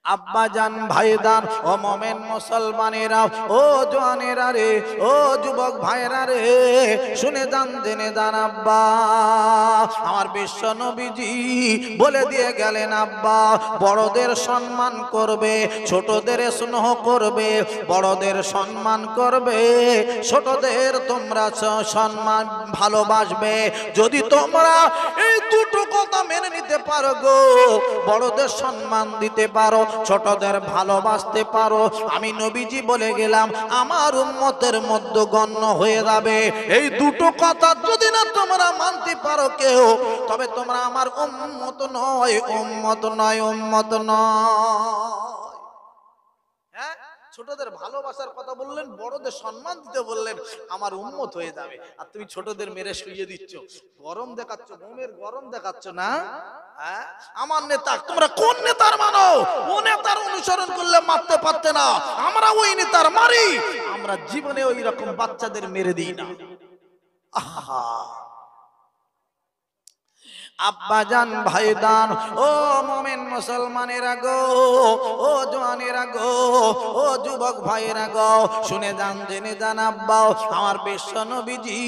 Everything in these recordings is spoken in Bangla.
আব্বাজান ভাইদান ও মোমেন মুসলমানেরা ও জওয়ানেরা রে ও যুবক ভাইরা রে শুনে যান জেনে যান আব্বা আমার বিশ্ব নবীজি বলে দিয়ে গেলেন আব্বা বড়দের সম্মান করবে ছোটদের স্নেহ করবে বড়দের সম্মান করবে ছোটদের তোমরা সম্মান ভালোবাসবে যদি তোমরা এই দুটো কথা মেনে নিতে পারো গো বড়দের সম্মান দিতে পারো ছোটদের ভালোবাসতে পারো আমি নবীজি বলে গেলাম আমার উম্মতের মধ্যে গণ্য হয়ে যাবে এই দুটো কথা যদি না তোমরা মানতে পারো কেউ তবে তোমরা আমার উম্মত নয় উম্মত নয় উম্মত নয়। হ্যাঁ ছোটদের ভালোবাসার কথা বললেন বড়দের সম্মান দিতে বললেন আমার উম্মত হয়ে যাবে আর তুমি ছোটদের মেরে শুইয়ে দিচ্ছ গরম দেখাচ্ছ মোমের গরম দেখাচ্ছ না হ্যাঁ আমার নেতা তোমরা কোন নেতার মানো ও নেতার অনুসরণ করলে মারতে পারতে না আমরা ওই নেতার মারি আমরা জীবনে ওই রকম বাচ্চাদের মেরে দিই না। আহা আব্বাজান ভাইদান ও মোমেন মুসলমানেরা গো ও জওয়ানেরা গো ও যুবক ভাইয়েরা গো শুনে যান জেনে যান আব্বা আমার বিশ্ব নবীজি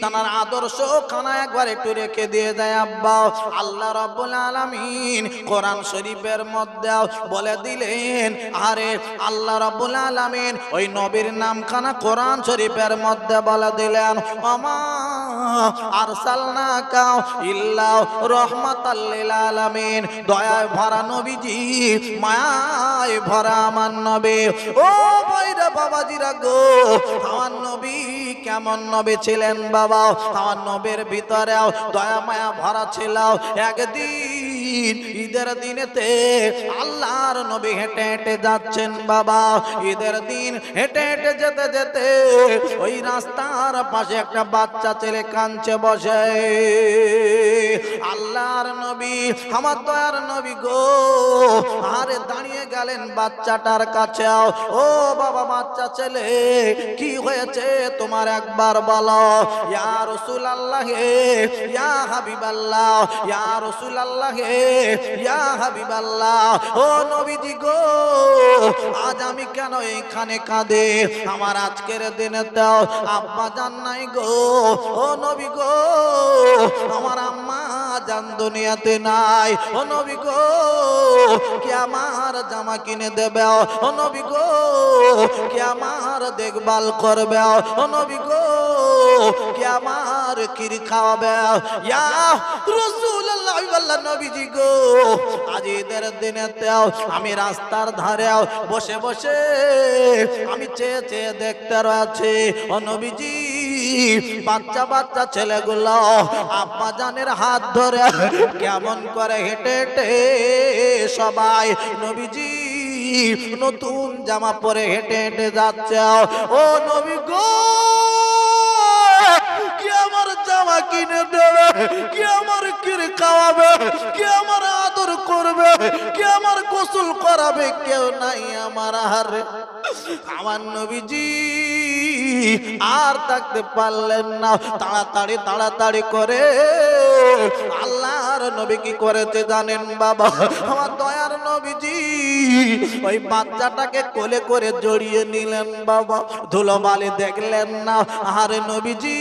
তার আদর্শ খানা একবার একটু রেখে দিয়ে যায় আব্বা আল্লাহ রাব্বুল আলামিন কোরআন শরীফের মধ্যে বলে দিলেন আরে আল্লাহ রাব্বুল আলামিন ওই নবীর নামখানা কোরআন শরীফের মধ্যে বলে দিলেন আমা আরসালনাকা ইল্লা রহমাতাল লিল আলামিন দয়ায় ভরা নবীজি মায়ায় ভরা আমার নবী ও ভাইরা বাবাজিরা গো আমার নবী কেমন নবী ছিলেন বাবা আমার নবীর ভিতরে দয়া মায়া ভরা ছিল একদিন ঈদের দিনেতে আল্লাহর নবী হেঁটে হেঁটে যাচ্ছেন বাবা ঈদের দিন হেঁটে হেঁটে যেতে যেতে ওই রাস্তার পাশে একটা বাচ্চা ছেলে কাঁদছে বসে আল্লাহর নবী আমার দয়ার নবী গো আরে দাঁড়িয়ে গেলেন বাচ্চাটার কাছে ও বাবা বাচ্চা ছেলে কি হয়েছে তোমার একবার বলো ইয়া রাসূলুল্লাহ ইয়া হাবিবাল্লাহ ইয়া রাসূলুল্লাহ ইয়া হাবিবাল্লাহ ও নবীজি গো আজ আমি কেন এখানে কাঁদে আমার আজকের দিনে দাও আব্বা জান নাই গো ও নবী গো আমার আম্মা জান দুনিয়াতে নাই ও নবী গো কে আমার জামা কিনে দেবে ও নবী গো কে আমার দেখভাল করবে ও নবী গো কে আমার ক্ষীর খাওয়াবে ইয়া রাসূলুল্লাহ ওয়াল্লাহ নবীজি গো আজ ঈদের দিনেতে আমি রাস্তার ধারে বসে বসে আমি চেয়ে চেয়ে দেখতে রয়েছি ও নবীজি বাচ্চা বাচ্চা ছেলেগুলো আব্বা জানের হাত ধরে কেমন করে হেঁটে হেঁটে সবাই নবীজি নতুন জামা পরে হেঁটে হেঁটে যাচ্ছে ও নবী গো কি আমার জামা কিনে দেবে কি আমার ক্ষীর খাওয়াবে কি আমার আদর করবে কি আমার গোসল করাবে কেউ নাই আমার হারে আমার নবীজি আর থাকতে পারলেন না তাড়াতাড়ি তাড়াতাড়ি করে আল্লাহর নবী কি করেছে জানেন বাবা আমার দয়ার নবীজি ওই বাচ্চাটাকে কোলে করে জড়িয়ে নিলেন বাবা ধুলোবালি দেখলেন না আরে নবীজি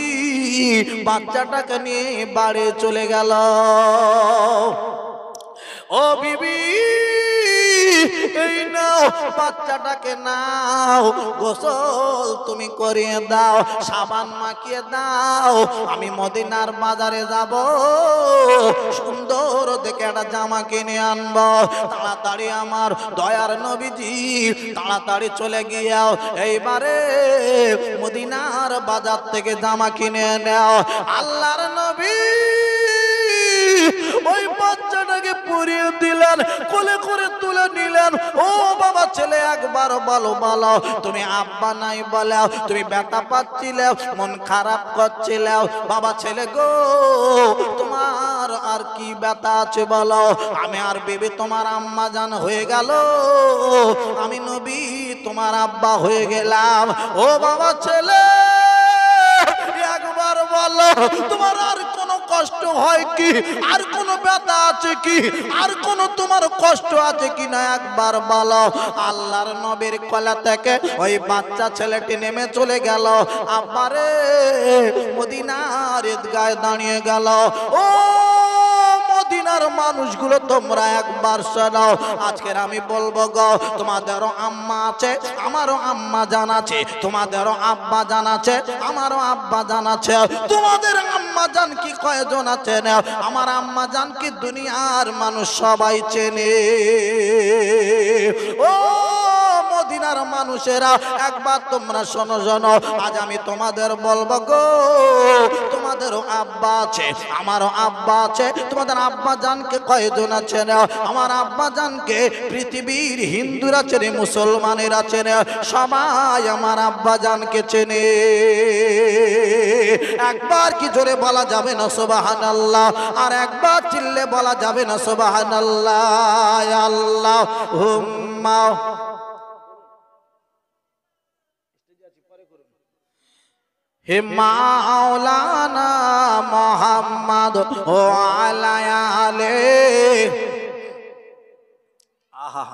বাচ্চাটাকে নিয়ে বাড়ি চলে গেল ও বিবি এই নাও বাচ্চাটাকে নাও গোসল তুমি করিয়ে দাও সাবান মাখিয়ে দাও আমি মদিনার বাজারে যাব সুন্দর দেখে একটা জামা কিনে আনবো তাড়াতাড়ি আমার দয়ার নবীজি তাড়াতাড়ি চলে গিয়াও এইবারে মদিনার বাজার থেকে জামা কিনে নাও আল্লাহর নবী ওই বাচ্চাটাকে পরিয়ে দিলেন কোলে করে তুলে নিলেন ও বাবা ছেলে একবার বলো বলো তুমি আব্বা নাই বলো তুমি ব্যথা পাচ্ছিলে মন খারাপ করছিলে বাবা ছেলে গো তোমার আর কি ব্যথা আছে বলো আমি আর বিবি তোমার আম্মা জান হয়ে গেল আমি নবী তোমার আব্বা হয়ে গেলাম ও বাবা ছেলে একবার বলো তোমার আর কোনো কষ্ট হয় কি, আর কোনো ব্যথা আছে কি, আর কোনো তোমার কষ্ট আছে কি না একবার বলো। আল্লাহর নবীর কলা থেকে ওই বাচ্চা ছেলেটি নেমে চলে গেল, আব্বারে মদিনার ঈদগাহে দাঁড়িয়ে গেল। ও মদিনার মানুষগুলো তোমরা একবার শোনো, আজকের আমি বলবো গো, তোমাদেরও আম্মা আছে, আমারও আম্মা জান আছে, তোমাদেরও আব্বা জান আছে, আমারও আব্বা জান আছে। তোমাদের আম্মা জান কি কয়জন আছে না? আমার আম্মা জান কি দুনিয়ার মানুষ সবাই চেনে। ও মদিনার মানুষেরা একবার তোমরা শোনো শোনো, আজ আমি তোমাদের বলবো গো, তোমাদেরও আব্বা আছে, আমারও আব্বা আছে। তোমাদের আব্বা জানকে কয়জন আছে না? আমার আব্বা জানকে পৃথিবীর হিন্দুরা চেনে, মুসলমানেরা চেনে, সবাই আমার আব্বা জানকে চেনে। একবার কি জোরে বলা যাবে না সুবহানাল্লাহ? আর একবার চিল্লে বলা যাবে না সুবহানাল্লাহ? আল্লাহুম্মা হে মাওলানা মুহাম্মদ ও আলা আলে। আহা,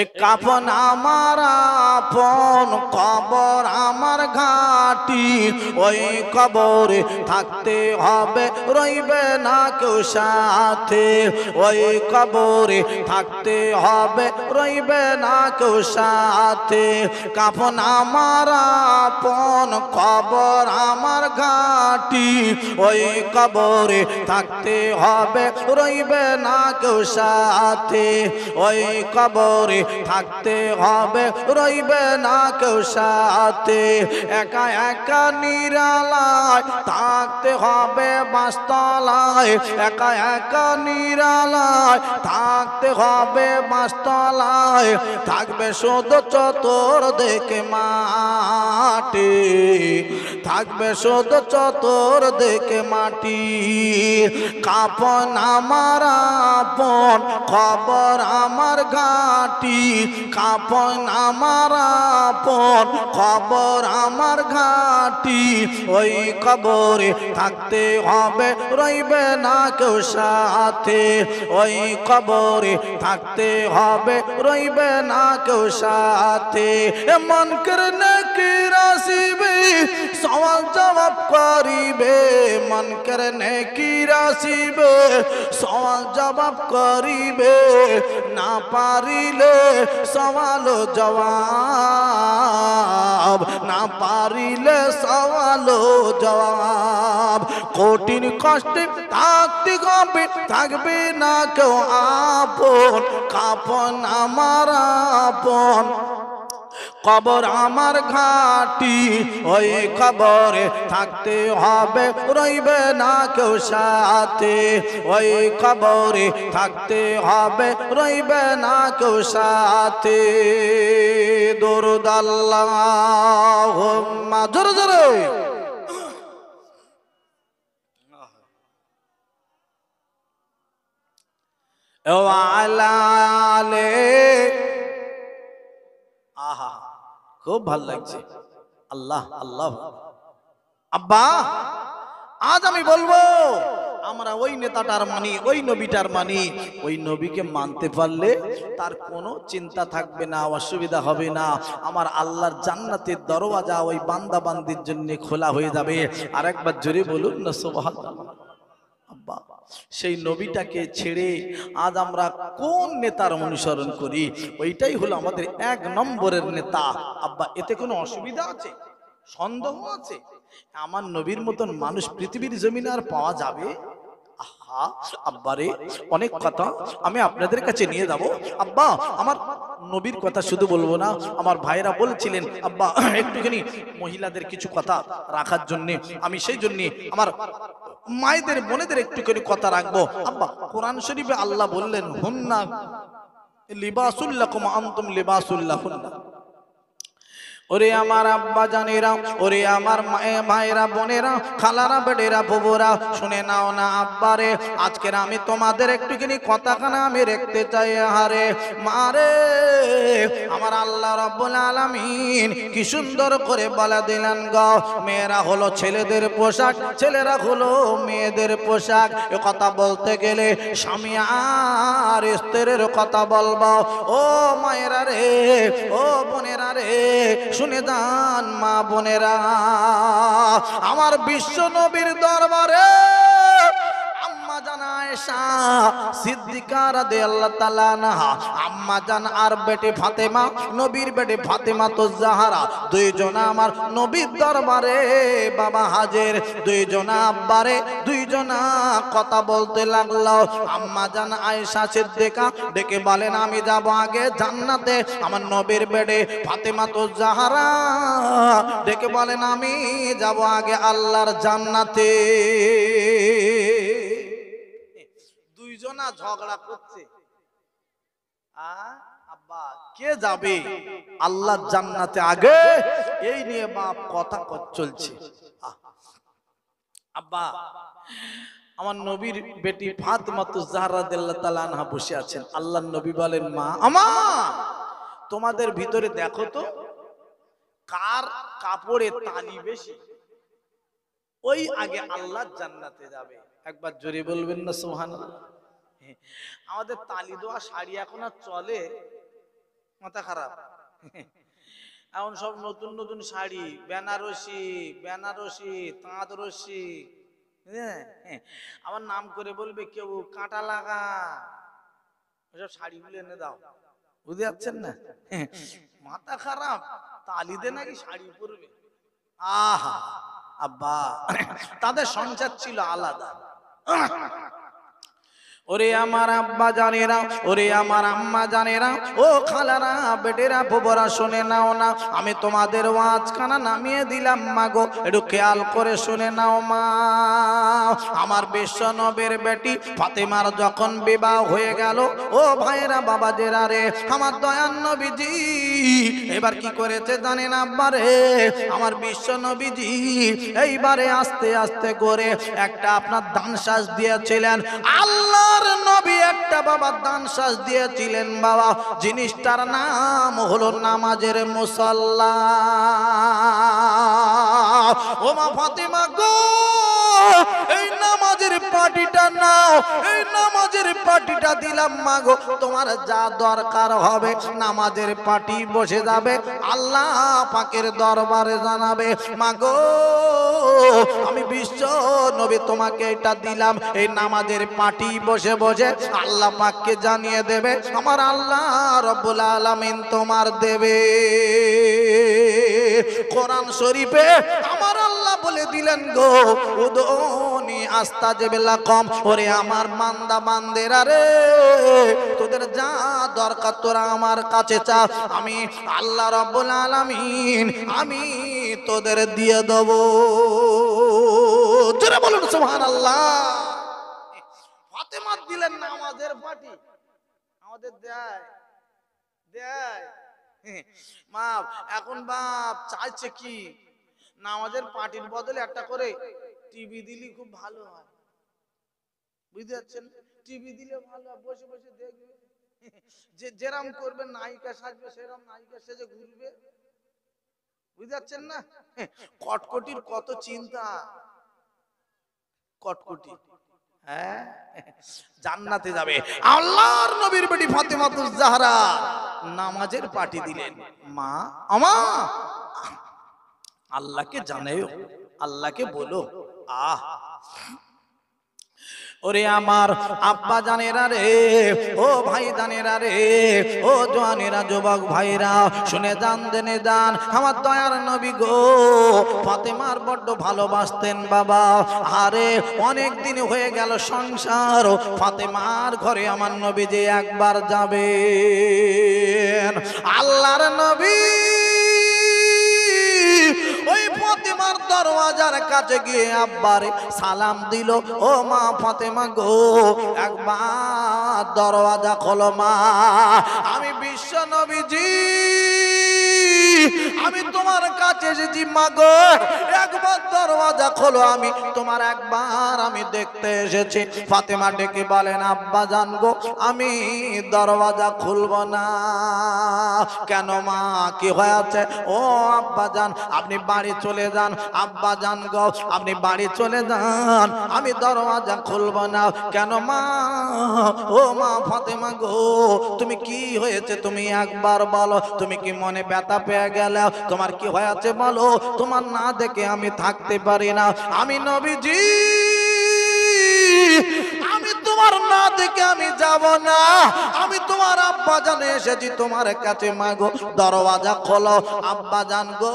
এ কাফন আমার আপন, কবর আমার ঘাটি, ওই কবরে থাকতে হবে, রইবে না কেউ সাথে। ওই কবরে থাকতে হবে, রইবে না কেউ সাথে। কাফন আমার আপন, কবর আমার ঘাটি, ওই কবরে থাকতে হবে, রইবে না কেউ সাথে। ওই কবরে থাকতে হবে, রইবে না কেউ সাথে। একা একা নিরালায় থাকতে হবে বাঁশতলায়, একা একা নিরালায় থাকতে হবে বাঁশতলায়। থাকবে শুধু চতুর দেখে মাটি, থাকবে শুধু চতুর দেখে মাটি। কাফন আমার আপন, খবর আমার ঘাটি, কাফন আমার আপন, খবর আমার ঘাটি। ওই কবরে থাকতে হবে, রইবে না কেউ সাথে। ওই কবরে থাকতে হবে, রইবে না কেউ সাথে। মন করনে কি রাশিবে, সওয়াল জবাব করিবে। মন করনে কি রাশিবে, সওয়াল জবাব করিবে। না পারিলে সওয়াল জবাব, না পারিলে সওয়াল জবাব। কঠিন কষ্টে থাকতে হবে, থাকবে না কেউ আপন। কাফন আমার আপন, কবর আমার ঘাটি। ওই কবরে থাকতে হবে, রইবে না কেউ সাথে। ওই কবরে থাকতে হবে, রইবে না কেউ সাথে। দরুদ আল্লাহুম্মা, জোরে জোরে। ওয়া আলা আলে। আহা, খুব ভালো লাগছে। আল্লাহ আল্লাহ। আব্বা, আজ আমি বলবো, আমরা ওই নেতাটার মানি, ওই নবীটার মানি। ওই নবীকে মানতে পারলে তার কোনো চিন্তা থাকবে না, অসুবিধা হবে না। আমার আল্লাহর জান্নাতের দরওয়াজা ওই বান্দা বান্দির জন্য খোলা হয়ে যাবে। আর একবার জোরে বলুন না সুবহানাল্লাহ। আব্বা, সেই নবীটাকে ছেড়ে আজ আমরা কোন নেতার অনুসরণ করি? ওইটাই হলো আমাদের এক নম্বরের নেতা। আব্বা, এতে কোনো অসুবিধা আছে, সন্দেহ আছে? আমার নবীর মতন মানুষ পৃথিবীর জমিনে আর পাওয়া যাবে? আহা আব্বারে, অনেক কথা আমি আপনাদের কাছে নিয়ে যাব। আব্বা, আমার নবীর কথা শুধু বলবো না, আমার ভাইরা বলছিলেন আব্বা একটুখানি মহিলাদের কিছু কথা রাখার জন্য, আমি সেই জন্য আমার মায়েদের বোনেদের একটুখানি কথা রাখবো। আব্বা, কোরআন শরীফে আল্লাহ বললেন, হুন্না লিবাসুল লাকুম আনতুম লিবাসুল লাহুন্না। ওরে আমার আব্বা জানেরা, ওরে আমার ভাইরা বোনেরা, খালারা বেডেরা বুবুরা, শুনে নাও না আব্বারে, আজকের আমি তোমাদের একটুখানি কথাখানা আমি রাখতে চাই। হারে মারে, আমার আল্লাহ রাব্বুল আলামিন কি সুন্দর করে বলা দিলেন গো, মেয়েরা হলো ছেলেদের পোশাক, ছেলেরা হলো মেয়েদের পোশাক। এ কথা বলতে গেলে স্বামী আর স্ত্রীর কথা বলবো। ও মায়েরা রে, ও বোনেরা রে, শুনে যান মা বোনেরা, আমার বিশ্ব নবীর দরবারে আম্মা জান আয়েশা সিদ্দিকা রাদিয়াল্লাহু তাআলা আনহা, আম্মা জান আর বেটি ফাতেমা, নবীর বেটি ফাতেমা তো জাহরা, দুইজনা আমার নবীর দরবারে বাবা হাজির। দুইজনা আব্বারে দুইজনা কথা বলতে লাগলো। আম্মা জান আয়েশা সিদ্দিকা ডেকে বলেন, আমি যাব আগে জান্নাতে। আমার নবীর বেটি ফাতেমা তো জাহরা ডেকে বলেন, আমি যাব আগে আল্লাহর জান্নাতে। দুইজনা ঝগড়া করছে, আব্বা কে যাবে আল্লাহর জান্নাতে আগে, এই নিয়ে বাপ কথা চলছে। আব্বা, আমার নবীর বেটি ফাতেমা তো জাহরা রাদিয়াল্লাহু তাআলা আনহা বসে আছেন। আল্লাহর নবী বলেন, মা আমা, তোমাদের ভিতরে দেখো তো কার কাপড়ে তালি বেশি, ওই আগে আল্লাহর জান্নাতে যাবে। একবার জোরে বলবেন না সুবহানাল্লাহ। আমাদের তালি দেওয়া শাড়ি এখন আর চলে? মাথা খারাপ। এখন সব নতুন নতুন শাড়ি, বেনারসি, বেনারসি, তাঁত রশি, আমার নাম করে বলবে কেউ কাঁটা লাগা, ওসব শাড়িগুলো এনে দাও। বুঝতে যাচ্ছেন না? মাথা খারাপ, তালিতে নাকি শাড়ি পরবে। আহা আব্বা, তাদের সংসার ছিল আলাদা। ওরে আমার আব্বা জানেরা, ওরে আমার আম্মা জানেরা, ও খালারা বেটেরা বুবরা, শুনে নাও না, আমি তোমাদের ওয়াজখানা নামিয়ে দিলাম মাগো, একটু খেয়াল করে শুনে নাও মা। আমার বিশ্ব নবীর বেটি ফাতেমার যখন বিবাহ হয়ে গেল, ও ভাইরা বাবাজেরা রে, আমার দয়ার নবীজি এবার কি করেছে জানেন আব্বারে, আমার বিশ্ব নবীজি এইবারে আস্তে আস্তে করে একটা আপনার দান শ্বাস দিয়েছিলেন। আল্লাহর নবী একটা বাবা দান শ্বাস দিয়েছিলেন বাবা, জিনিসটার নাম হলো নামাজের মুসাল্লা। ও মা ফাতেমা গো, এই নামাজের পাটিটা নাও, এই নামাজের পাটিটা দিলাম মাগো, তোমার যা দরকার হবে নামাজের পাটি বসে যাবে, আল্লাহ পাকের দরবারে জানাবে, মাগো আমি বিশ্ব নবী তোমাকে এটা দিলাম, এই নামাজের পাটি বসে বসে আল্লাহ পাককে জানিয়ে দেবে, আমার আল্লাহ রব্বুল আলামিন তোমার দেবে। কোরআন শরীফে আমার আল্লাহ বলে দিলেন গো, উদুনি আস্তাজিব লাকুম, ওরে আমার বান্দা বান্দেরা রে, তোদের যা দরকার তোরা আমার কাছে চা, আমি আল্লাহ রব্বুল আলামিন আমি তোদের দিয়ে দেব। জোরে বলুন সুবহানাল্লাহ। ফাতেমা দিলেন নামাজের পাটি, আমাদের দেয় দেয় মা। এখন বাপ চাইছে কি, নামাজের পাটির বদলে একটা করে টিভি দিলি খুব ভালো হয়। বুঝতে যাচ্ছেন? টিভি দিলে ভালো, বসে বসে দেখবে, যে যেরম করবে নায়িকা সাজবে সেরম নায়িকা সেজে ঘুরবে। বুঝতে যাচ্ছেন না? কটকটির কত চিন্তা, কটকটি। হ্যাঁ, জান্নাতে যাবে। আল্লাহর নবীর বেটি ফাতেমা তুজ জাহরা নামাজের পাটি দিলেন। মা আমা, আল্লাহকে জানাও, আল্লাহকে বলো। আহ ওরে আমার আব্বা জানেরা রে, ও ভাই জানেরা রে, ও জওয়ানেরা যুবক ভাইরা, শুনে যান জেনে যান, আমার দয়ার নবী গো ফাতেমার বড্ড ভালোবাসতেন বাবা। আরে অনেক দিন হয়ে গেল সংসার, ফাতেমার ঘরে আমার নবী যে একবার যাবেন, আল্লাহর নবী ওই ফাতেমার দরওয়াজার কাছে গিয়ে আব্বারে সালাম দিল, ও মা ফাতেমা গো একবার দরওয়াজা খোলো মা, আমি বিশ্ব নবীজি আমি তোমার কাছে এসেছি মা গো, একবার দরওয়াজা খোলো, আমি তোমার একবার আমি দেখতে এসেছি। ফাতেমা ডেকে বলেন আব্বা জান গো আমি দরওয়াজা খুলবো না। কেন মা কি হয়েছে? ও আব্বা জান আপনি বাড়ি চলে যান, আব্বা জান গো আপনি বাড়ি চলে যান, আমি দরওয়াজা খুলবো না। কেন মা? ও মা ফাতেমা গো তুমি কি হয়েছে তুমি একবার বলো, তুমি কি মনে ব্যথা পেয়ে গেলে? তোমার কি হয়েছে বলো, তোমার না দেখে আমি থাকতে পারি না। আমি নবীজি আমি তোমার না দেখে আমি যাব না, আমি তোমার আব্বা জান এসেছি তোমার কাছে মা গো দরওয়াজা খোলো। আব্বা জান গো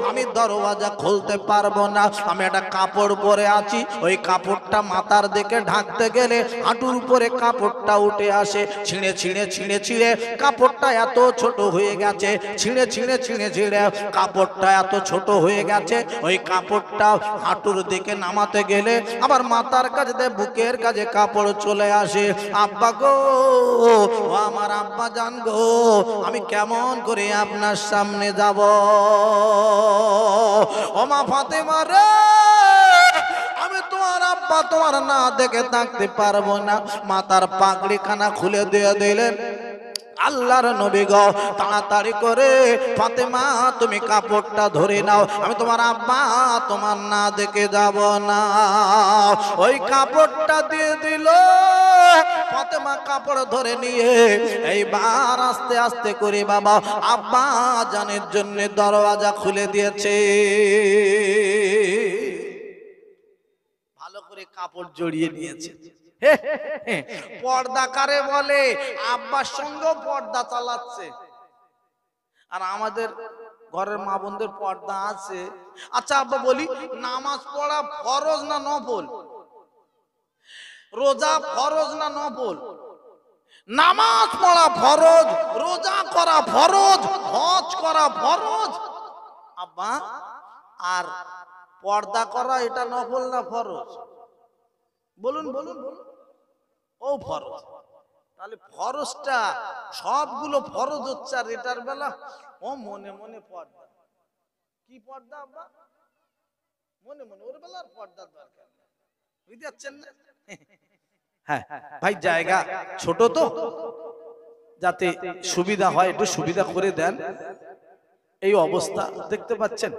আমি দরওয়াজা খুলতে পারবো না, আমি একটা কাপড় পরে আছি, ওই কাপড়টা মাথার দিকে ঢাকতে গেলে হাঁটুর উপরে কাপড়টা উঠে আসে, ছিঁড়ে ছিঁড়ে ছিঁড়ে ছিঁড়ে কাপড়টা এত ছোট হয়ে গেছে, ছিঁড়ে ছিঁড়ে ছিঁড়ে ছিঁড়ে কাপড়টা এত ছোট হয়ে গেছে, ওই কাপড়টা হাঁটুর দিকে নামাতে গেলে আবার মাথার কাছে বুকের কাছে কাপড় চলে আসে। আব্বা গো ও আমার আব্বা জান গো আমি কেমন করে আপনার সামনে যাব? ও মা ফাতেমা রে আমি তোমার আব্বা তোমার না দেখে থাকতে পারবো না। মাথার পাগড়ি খানা খুলে দিয়ে দিলেন। আল্লাহর নবী গো তাড়াতাড়ি করে ফাতেমা তুমি কাপড়টা ধরে নাও, আমি তোমার আব্বা তোমার না দেখে যাব না। ওই কাপড়টা দিয়ে দিল, ফাতেমা কাপড় ধরে নিয়ে এইবার আস্তে আস্তে করে বাবা আব্বা জানের জন্য দরওয়াজা খুলে দিয়েছে। ভালো করে কাপড় জড়িয়ে নিয়েছে। পর্দা কারে বলে? আব্বার সঙ্গে পর্দা চালাচ্ছে। আর আমাদের ঘরের মা বোনদের পর্দা আছে। আচ্ছা আব্বা বলি নামাজ পড়া ফরজ না নফল? রোজা ফরজ না নফল? নামাজ পড়া ফরজ, রোজা করা ফরজ, হজ করা ফরজ আব্বা। আর পর্দা করা এটা নফল না ফরজ? বলুন বলুন বলুন। ও ফরজ। তাহলে ফরজটা সবগুলো ফরজ হচ্ছে, আর এটার বেলা ও মনে মনে পর্দা। কি পর্দা আব্বা? মনে মনে, ওর বেলা আর পর্দার দরকার নেই, বুঝতে পারছেন না? হ্যাঁ ভাই জায়গা ছোট তো, যাতে সুবিধা হয় একটু সুবিধা করে দেন। এই অবস্থা দেখতে পাচ্ছেন,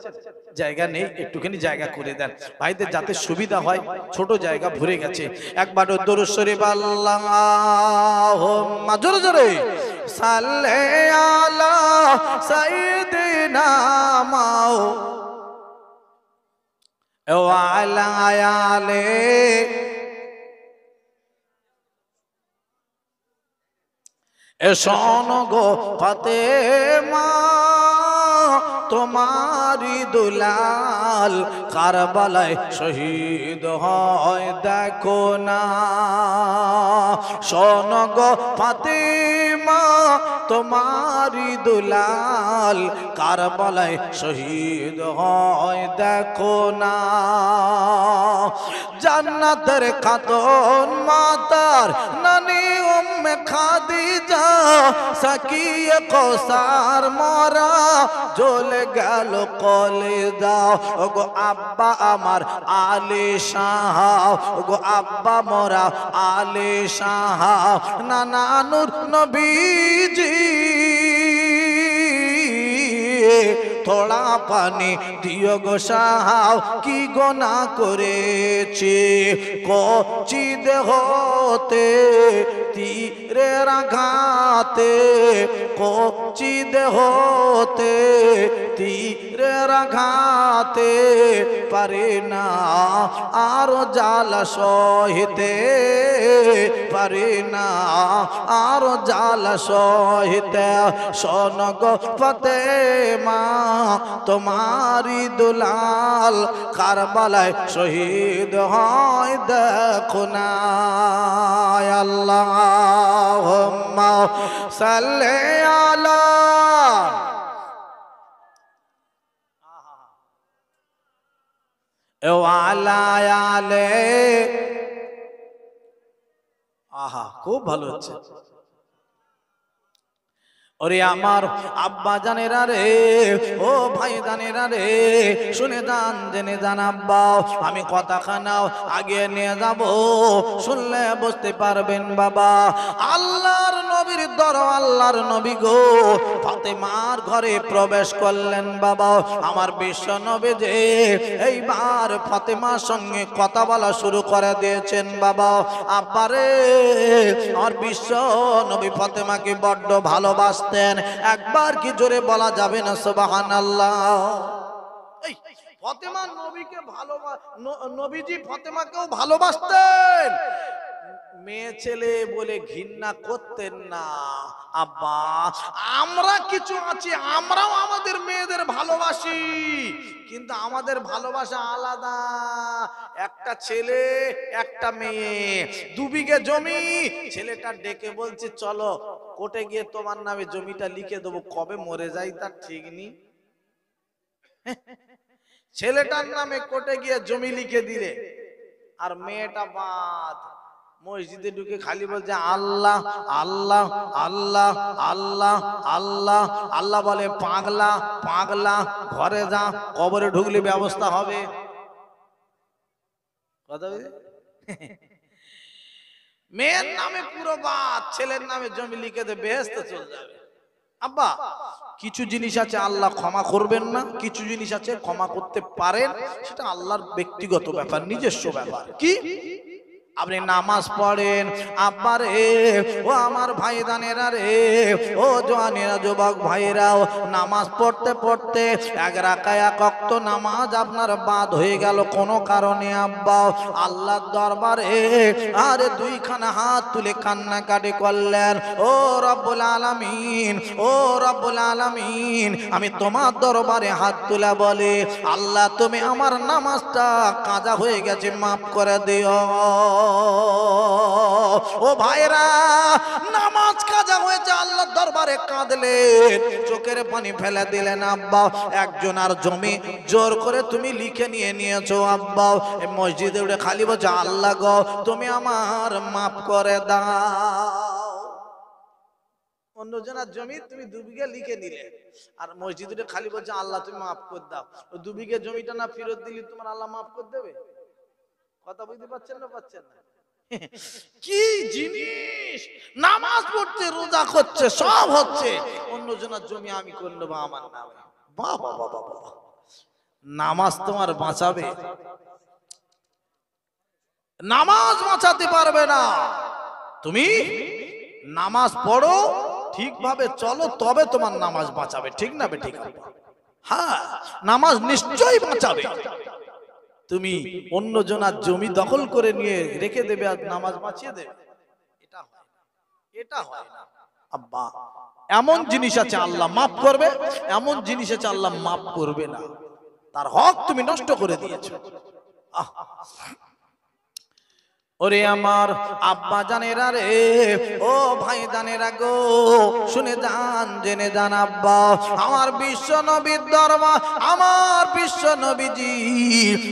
জায়গা নেই, একটুখানি জায়গা করে দেন ভাইদের যাতে সুবিধা হয়, ছোট জায়গা ভরে গেছে। একবার দরুদ শরীফ আল্লাহুম্মা জোরে জোরে সাল্লি আলা সাইয়্যিদিনা ওয়া আলা আলি শোনো গো ফাতেমা তোমারি দুলাল কারবালায় শহীদ হয় দেখো না। শোনো গো ফাতেমা তোমারি দুলাল কারবালায় শহীদ হয় দেখো না। জান্নাতের খাতুন মাতার নানি উম্মে খাদিজা সাকিয়ে কৌসার মরা জ্বলে গেল কলিজা। ওগো আব্বা আমার আলী শাহ, ওগো আব্বা মোরা আলী শাহ, নানা নূর নবীজি थोड़ा पानी दियो गो साहाव की गोना करेছি কচি দেহতে তীরে আঘাতে কচি দেহতে তীরে আঘাতে পারে না আরো জ্বালা সহিতে পারে না আরো জ্বালা সহিতে শোন গো ফাতেমা তোমারি দুলাল কারবালায় শহীদ হয় দেখো না। আল্লাহুম্মা সাল্লি আলা ওয়া আলা আলি আহা, খুব ভালো হচ্ছে। ওরে আমার আব্বা জানেরা রে, ও ভাই জানেরা রে, শুনে যান, জেনে যান আব্বা, আমি কথাখানাও আগে নিয়ে যাব, শুনলে বুঝতে পারবেন বাবা। আল্লাহর নবীর আল্লাহর নবী গো ফাতেমার ঘরে প্রবেশ করলেন বাবা। আমার বিশ্ব নবী যে এইবার ফাতেমার সঙ্গে কথা বলা শুরু করে দিয়েছেন বাবা। আব্বারে, আমার বিশ্ব নবী ফাতেমাকে বড্ড ভালোবাসতেন, একবার কি জোরে বলা যাবে না সুবহানাল্লাহ? এই ফাতেমা নবীকে নবীজি ফাতেমাকেও ভালোবাসতেন, মেয়ে ছেলে বলে ঘৃণা করতেন না। আব্বা, আমরা কিছু আছি, আমরাও আমাদের মেয়েদের ভালোবাসি, কিন্তু আমাদের ভালোবাসা আলাদা। একটা ছেলে একটা মেয়ে, 2 বিঘে জমি, ছেলেটা ডেকে বলছে চলো কোর্টে গিয়ে তোমার নামে জমিটা লিখে দেবো, কবে মরে যাই তার ঠিক নেই। ছেলেটার নামে কোর্টে গিয়ে জমি লিখে দিলে, আর মেয়েটা বাদ মসজিদে ঢুকে খালি বলছে আল্লাহ আল্লাহ আল্লাহ আল্লাহ আল্লাহ আল্লাহ বলে পাগলা পাগলা, ঘরে যা, কবরে ঢুকলে ব্যবস্থা হবে। কথা বুঝলি? মেয়ের নামে পুরো বাদ, ছেলের নামে জমি লিখে দে, বেহেশতে চলে যাবে। আব্বা, কিছু জিনিস আছে আল্লাহ ক্ষমা করবেন না, কিছু জিনিস আছে ক্ষমা করতে পারেন, সেটা আল্লাহর ব্যক্তিগত ব্যাপার, নিজস্ব ব্যাপার। কি? আপনি নামাজ পড়েন আব্বা রে, ও আমার ভাইদানেরা রে, ও জওয়ানেরা, যুবক ভাইরাও, নামাজ পড়তে পড়তে এক রাকাত এক ওয়াক্ত নামাজ আপনার বাদ হয়ে গেল কোনো কারণে আব্বা, আল্লাহর দরবারে আরে 2 খানা হাত তুলে কান্নাকাটি করলেন, ও রব্বুল আলামিন, ও রব্বুল আলামিন, আমি তোমার দরবারে হাত তুলে বলি আল্লাহ তুমি আমার নামাজটা কাজা হয়ে গেছে, মাফ করে দিও। ও ভাইরা, নামাজ কাজা হয়েছে, আল্লাহর দরবারে কাঁদলেন, চোখের পানি ফেলে দিলেন আব্বা। একজন আর জমি জোর করে তুমি লিখে নিয়েছো আব্বা, এই মসজিদে উঠে খালি বলছে আল্লাহ গো তুমি আমার মাফ করে দাও। অন্যজনের জমি তুমি 2 বিঘা লিখে নিলে, আর মসজিদে খালি বলছে আল্লাহ তুমি মাফ করে দাও। 2 বিঘা জমিটা না ফেরত দিলে তোমার আল্লাহ মাফ করে দেবে? কথা বুঝতে পারছেন না? পাচ্ছেন না? কি জিনিস! নামাজ পড়তে, রোজা করছে, সব হচ্ছে, অন্যজনের জমি আমি করে নেবো আমার নামে। বাবা বাবা বাবা, নামাজ তোমার বাঁচাবে? নামাজ বাঁচাতে পারবে না। তুমি নামাজ পড়ো, ঠিকভাবে চলো, তবে তোমার নামাজ বাঁচাবে, ঠিক না বে? ঠিক। হ্যাঁ, নামাজ নিশ্চয়ই বাঁচাবে। তুমি অন্যজনের জমি দখল করে নিয়ে রেখে দেবে আর নামাজ বাঁচিয়ে দেবে, এটা হয় না, এটা হয় না আব্বা। এমন জিনিস আছে আল্লাহ মাফ করবে, এমন জিনিস আছে আল্লাহ মাফ করবে না। তার হক তুমি নষ্ট করে দিয়েছো। ওরে আমার আব্বা জানেরা রে, ও ভাই জানেরা গো, শুনে যান, জেনে যান আব্বা, আমার বিশ্ব নবীর দরবার, আমার বিশ্ব নবীজি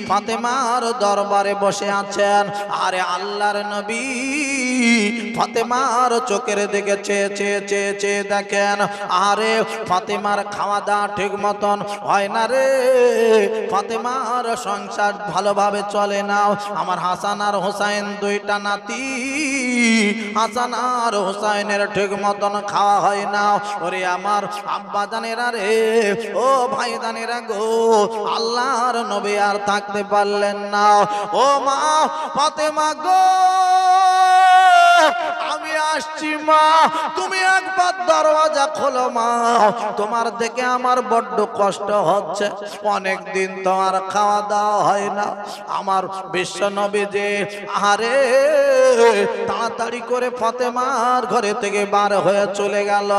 ফাতেমার দরবারে বসে আছেন। আরে আল্লাহর নবী ফাতেমার চোখের দিকে চেয়ে চেয়ে চেয়ে চেয়ে দেখেন, আরে ফাতেমার খাওয়া দাওয়া ঠিক মতন হয় না রে, ফাতেমার সংসার ভালোভাবে চলে না। আমার হাসান আর হোসাইন 2টা নাতি, হাসান আর হোসাইনের ঠিক মতন খাওয়া হয় না। ওরে আমার আব্বা জানেরা রে, ও ভাই জানেরা গো, আল্লাহর নবী আর থাকতে পারলেন না। ও মা ফাতেমা গো, আমি আসছি মা, তুমি একবার দরওয়াজা খোলো মা, তোমার দেখে আমার বড্ড কষ্ট হচ্ছে, অনেক দিন তোমার খাওয়া দাওয়া হয় না। আমার বিশ্ব নবী যে আরে তাড়াতাড়ি করে ফাতেমার ঘরে থেকে বার হয়ে চলে গেল।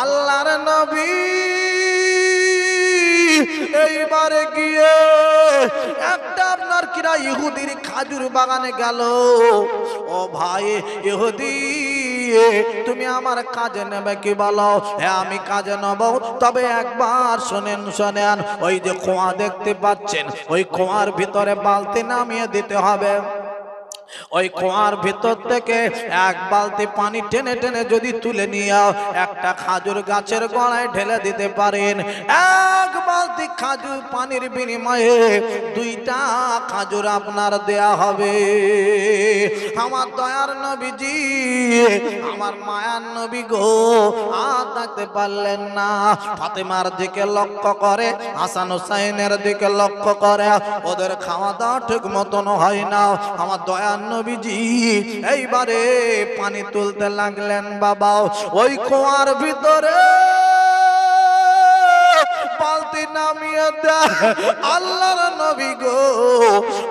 আল্লাহর নবী এইবারে গিয়ে একটা আপনার কিরা ইহুদির খাজুর বাগানে গেল। ও ভাই ইহুদি, তুমি আমার কাজে নেবে কি বলো? হ্যাঁ আমি কাজে নেব, তবে একবার শোনেন শোনেন, ওই যে কুয়া দেখতে পাচ্ছেন, ওই কুয়ার ভিতরে বালতি নামিয়ে দিতে হবে। ওই কুয়ার ভিতর থেকে এক বালতি পানি টেনে টেনে যদি তুলে নিয়ে একটা খাজুর গাছের গোড়ায় ঢেলে দিতে পারেন, এক বালতি খাজুর পানির বিনিময়ে 2টা খাজুর আপনার দেয়া হবে। আমার দয়ার নবীজি, আমার মায়ার নবী গো আর থাকতে পারলেন না। ফাতেমার দিকে লক্ষ্য করে, হাসান হুসাইনের দিকে লক্ষ্য করে, ওদের খাওয়া দাওয়া ঠিক মতন হয় না। আমার দয়ার নবীজি এইবারে পানি তুলতে লাগলেন বাবা। ওই কুয়ার ভিতরে বালতি নামিয়ে দেয় আল্লাহর নবী গো।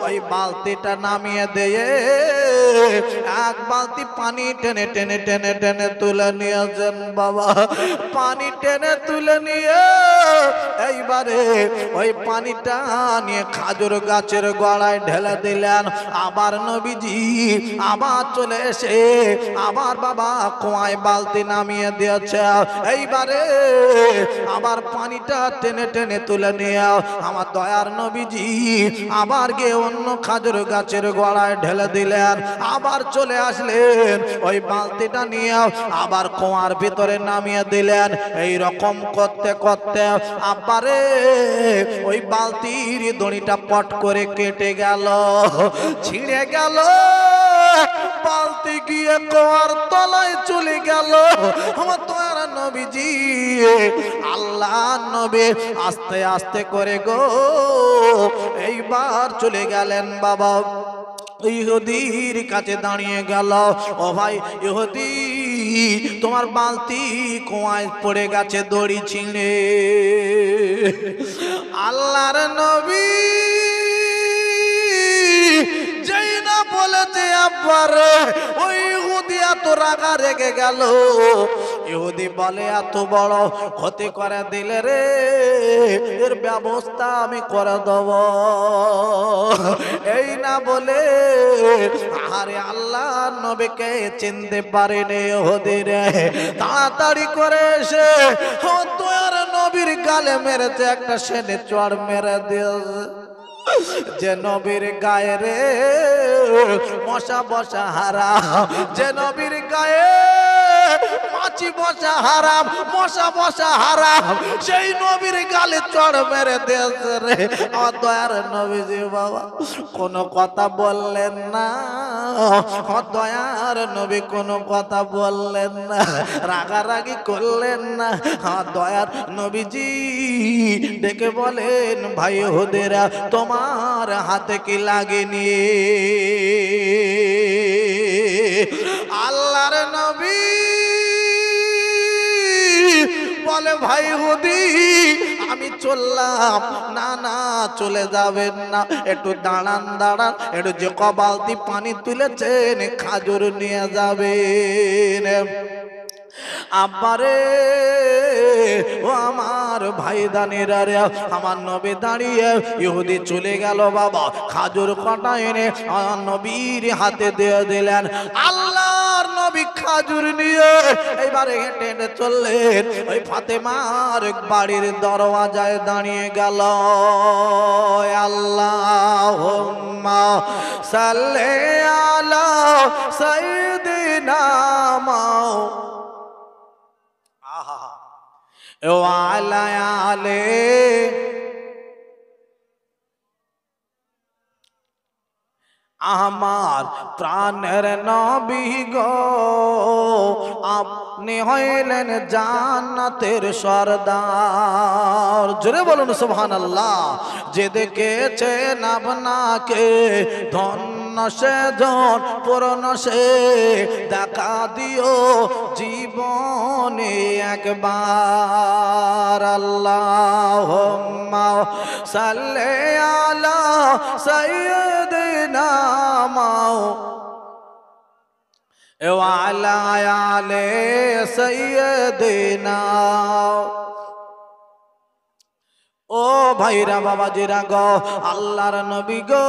ওই বালতিটা নামিয়ে দিয়ে এক বালতি পানি টেনে টেনে টেনে টেনে তুলে নিয়েছেন বাবা। পানি টেনে তুলে নিয়ে এইবারে ওই পানিটা নিয়ে খাজুর গাছের গোড়ায় ঢেলে দিলেন। আবার নবীজি আবার চলে এসে আবার বাবা কুয়ায় বালতি নামিয়ে দিয়েছে। এইবারে আবার পানিটা টেনে টেনে তুলে নিয়ে আমার দয়ার নবীজি আবার গিয়ে অন্য খাজুর গাছের গোড়ায় ঢেলে দিলেন। আবার চলে আসলেন ওই বালতিটা নিয়ে আবার কুয়ার ভিতরে নামিয়ে দিলেন। এই রকম করতে করতে আবারে ওই বালতির দড়িটা পট করে কেটে গেল, ছিঁড়ে গেল। বালতি গিয়ে কুয়ার তলায় চলে গেল। আমার দয়ার নবীজি আল্লাহ নবী আস্তে আস্তে করে গো এইবার চলে গেলেন বাবা। ইহুদির কাছে দাঁড়িয়ে গেল, ও ভাই ইহুদি তোমার বালতি কুয়ায় পড়ে গেছে দড়ি ছিঁড়ে। আল্লাহর নবী যেই না বলেছে আব্বার ওই ইহুদি এত রাগা রেগে গেল। ইহুদি বলে এত বড় ক্ষতি করে দিলে রে, এর ব্যবস্থা আমি করে দেব। এই না বলে আরে আল্লাহ নবীকে চিনতে পারেনি ইহুদি রে। তাড়াতাড়ি করে এসে দয়ার নবীর গালে মেরেছে, একটা সেনে চড় মেরে দিয়েছে। যে নবীর গায়ে রে মশা বসা হারাম, যে নবীর গায়ে মাছি বসা হারাম, মশা বসা হারাম, সেই নবীর গালে চড় মেরে দিয়েছে রে। আমার দয়ার নবীজি বাবা কোনো কথা বললেন না। আমার দয়ার নবী কোনো কথা বললেন না, রাগারাগি করলেন না। আমার দয়ার নবীজি ডেকে বলেন, ভাই ইহুদিরা তোমার হাতে কি লাগেনি? আল্লাহর নবী বলে, ভাই ইহুদি আমি চললাম। না না চলে যাবেন না, একটু দাঁড়ান দাঁড়ান, একটু যে বালতি পানি তুলেছেন খাজুর নিয়ে যাবেন। আব্বারে ও আমার ভাই দানিরা রে, আমার নবী দাঁড়িয়ে ইহুদি চলে গেল বাবা। খাজুর কটা এনে আমার নবীর হাতে দিয়ে দিলেন। আল্লাহর নবী খাজুর নিয়ে এইবারে হেঁটে হেঁটে চললেন ওই ফাতেমার বাড়ির দরওয়াজায় দাঁড়িয়ে গেল। আল্লাহুম্মা সাল্লি আলা সাইয়্যিদিনা ওয়ালা আলে আমার প্রাণের নবী গো, আপনি হইলেন জান্নাতের সরদার। জোরে বলুন সুবহানাল্লাহ। যে দেখেছেন আপনাকে ধন্য সেজন পূর্ণ সে দেখা দিও জীবনে একবার। আল্লাহুম্মা সাল্লি আলা সাইয়্যিদিনা ওয়ালা আলে সাইয়্যিদিনা। ও ভাইরা বাবাজিরা গো, আল্লাহর নবী গো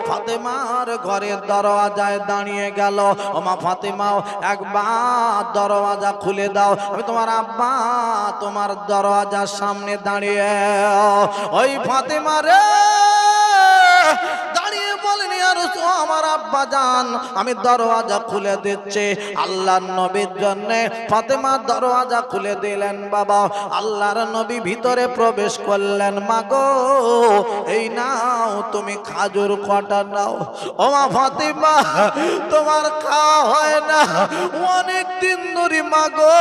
ফাতেমার ঘরের দরওয়াজায় দাঁড়িয়ে গেল। ও মা ফাতেমা একবার দরওয়াজা খুলে দাও, আমি তোমার আব্বা তোমার দরওয়াজার সামনে দাঁড়িয়ে। ওই ফাতেমা রে দাঁড়িয়ে বলেন, ইয়া রাসূল আমার আব্বা জান আমি দরওয়াজা খুলে দিচ্ছি। আল্লাহর নবীর জন্য ফাতেমা দরওয়াজা খুলে দিলেন। বাবা আল্লাহর নবী ভিতরে প্রবেশ করলেন। মা গো এই নাও তুমি খাজুর কটা নাও। ও মা ফাতেমা তোমার খাওয়া হয় না অনেক দিন ধরে। মা গো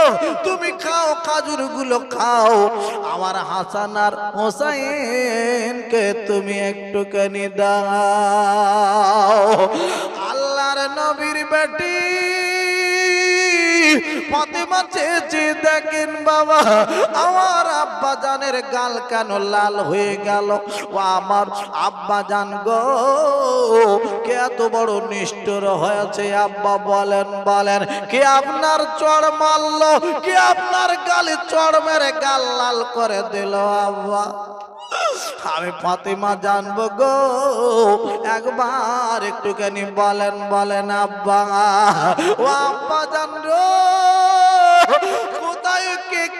তুমি খাও, খাজুর গুলো খাও। আমার হাসান আর হোসাইনকে তুমি একটুখানি দাও। আল্লাহর নবীর বেটি ফাতেমা চেয়েছে দেখেন বাবা আমার আব্বা জানের গাল কেন লাল হয়ে গেল। ও আমার আব্বা জান গো কে এত বড় নিষ্ঠুর হয়েছে আব্বা বলেন বলেন। কে আপনার চড় মারলো, কে আপনার গালে চড় মেরে গাল লাল করে দিল আব্বা? আমি ফাতেমা জানবো গো একবার একটুখানি বলেন বলেন আব্বা। ও আব্বা জান গো কোথায়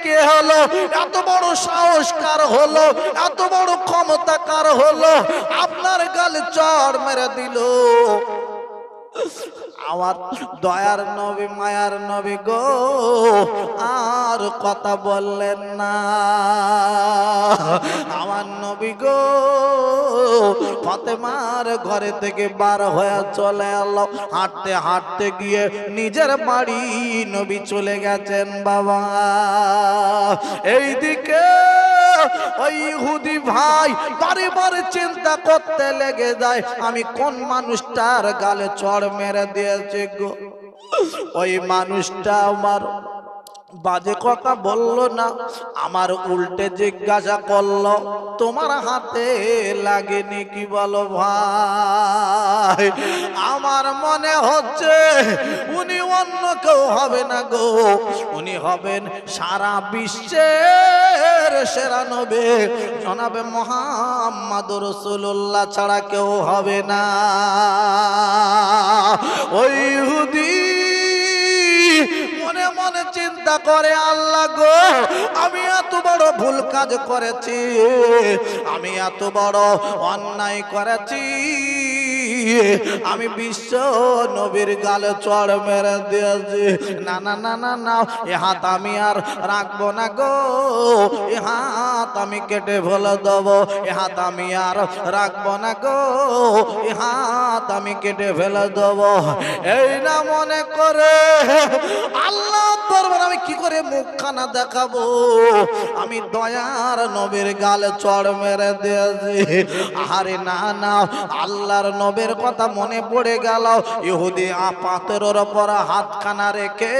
কে হলো এত বড় সাহসকার হলো, এত বড় ক্ষমতাকার হলো আপনার গালে চড় মেরে দিল? আমার দয়ার নবী মায়ার নবী গো আর কথা বললেন না। আমার নবী গো ফাতেমার ঘরে থেকে বার হয়ে চলে এলো। হাঁটতে হাঁটতে গিয়ে নিজের বাড়ি নবী চলে গেছেন। বাবা এইদিকে ওই ইহুদি ভাই বারে বারে চিন্তা করতে লেগে যায় আমি কোন মানুষটার গালে চড় মেরে দিয়েছে গো। ওই মানুষটা আমার বাজে কথা বলল না, আমার উল্টে জিজ্ঞাসা করলো তোমার হাতে লাগেনি কি বলো ভাই? আমার মনে হচ্ছে উনি অন্য কেউ হবে না গো, উনি হবেন সারা বিশ্বের সেরা নবী জনাবে মুহাম্মদুর রাসূলুল্লাহ ছাড়া কেউ হবে না। ওই ইহুদি মনে মনে চিন্তা করে আল্লাহ গো আমি এত বড় ভুল কাজ করেছি, আমি এত বড় অন্যায় করেছি, আমি বিশ্ব নবীর গালে চড় মেরে দিয়েছি। না না না না না এ হাত আমি আর রাখবো না গো, এ হাত আমি কেটে ফেলে দেবো, এ হাত আমি আর রাখবো না গো, এ হাত আমি কেটে ফেলে দেবো। এই না মনে করে আল্লাহ দরবার আমি কি করে মুখখানা দেখাবো, আমি দয়ার নবীর গালে চড় মেরে দিয়েছি। আরে না না আল্লাহর নবীর কথা মনে পড়ে গেল। ইহুদি পাথরের উপর হাতখানা রেখে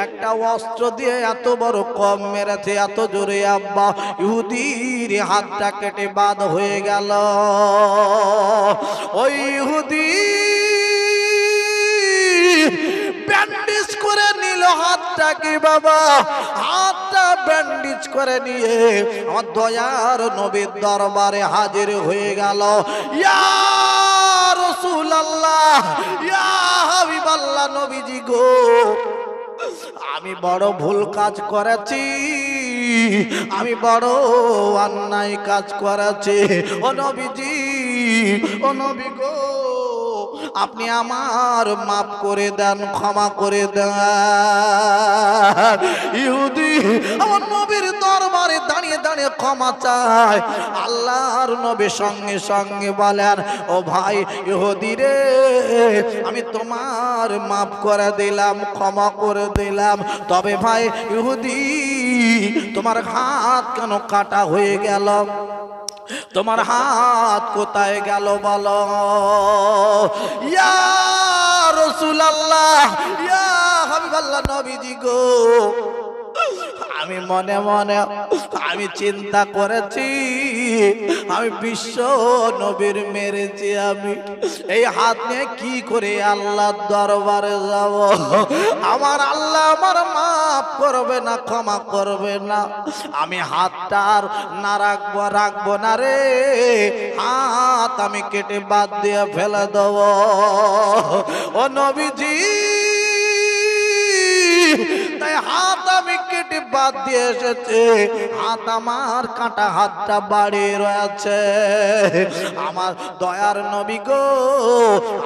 একটা অস্ত্র দিয়ে এত বড় কম মেরেছে এত জোরে আব্বা ইহুদির হাতটা কেটে বাদ হয়ে গেল। ওই ইহুদি ব্যান্ডেজ করে নিল হাতটাকে বাবা, হাতটা ব্যান্ডেজ করে নিয়ে আমার দয়ার নবীর দরবারে হাজির হয়ে গেল। ইয়া রাসূলুল্লাহ, ইয়া হাবিবাল্লাহ, নবীজি গো আমি বড় ভুল কাজ করেছি, আমি বড় অন্যায় কাজ করেছি। ও নবীজি, ও নবী গো আপনি আমার মাফ করে দেন, ক্ষমা করে দেন। ইহুদি আমার নবীর দরবারে দাঁড়িয়ে দাঁড়িয়ে ক্ষমা চায়। আল্লাহর নবী সঙ্গে সঙ্গে বলেন ও ভাই ইহুদি রে আমি তোমার মাফ করে দিলাম, ক্ষমা করে দিলাম, তবে ভাই ইহুদি তোমার হাত কেন কাটা হয়ে গেল, তোমার হাত কোথায় গেল বলো? ইয়া রাসূলুল্লাহ, ইয়া হাবিবাল্লাহ, নবীজি গো আমি মনে মনে আমি চিন্তা করেছি আমি বিশ্ব নবীর মেরেছি, আমি এই হাত নিয়ে কি করে আল্লাহর দরবারে যাব? আমার আল্লাহ আমার মাফ করবে না, ক্ষমা করবে না, আমি হাতটা আর না রাখবো না রে, হাত আমি কেটে বাদ দিয়ে ফেলে দেব। ও নবীজি তাই হাত আমি কেটে বাদ দিয়ে এসেছে, হাত আমার কাটা হাতটা বাড়িয়ে রয়েছে। আমার দয়ার নবী গো,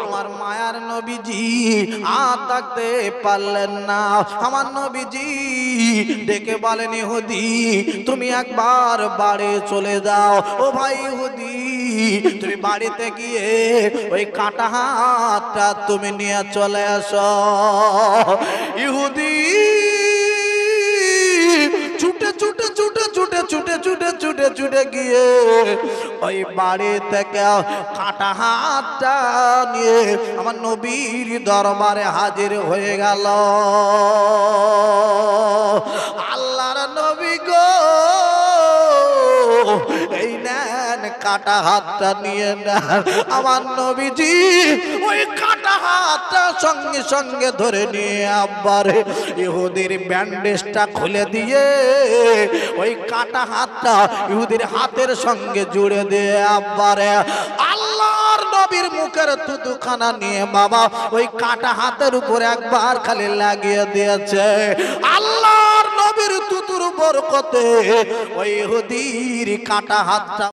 আমার মায়ার নবীজি আর থাকতে পারলেন না। আমার নবীজি ডেকে বলেন, ইহুদি তুমি একবার বাড়ি চলে যাও। ও ভাই ইহুদি, তুমি বাড়িতে গিয়ে ওই কাটা হাতটা তুমি নিয়ে চলে আসো। ইহুদি ছুটে ছুটে ছুটে ছুটে ছুটে ছুটে ছুটে ছুটে গিয়ে ওই বাড়ি থেকে কাটা হাতটা নিয়ে আমার নবীর দরবারে হাজির হয়ে গেল। আল্লাহর নবী গো, এই নেন কাটা হাতটা নিয়ে নেন। আমার নবীজি ওই কাটা হাতটা সঙ্গে সঙ্গে ধরে নিয়ে আব্বারে ইহুদির ব্যান্ডেজটা খুলে দিয়ে ওই কাটা হাতটা ইহুদির হাতের সঙ্গে জুড়ে দিয়ে আব্বারে আল্লাহর নবীর মুখের থুতুখানা নিয়ে বাবা ওই কাটা হাতের উপরে একবার খালি লাগিয়ে দিয়েছে। আল্লাহর নবীর থুতুর বরকতে ওই ইহুদির কাটা হাতটা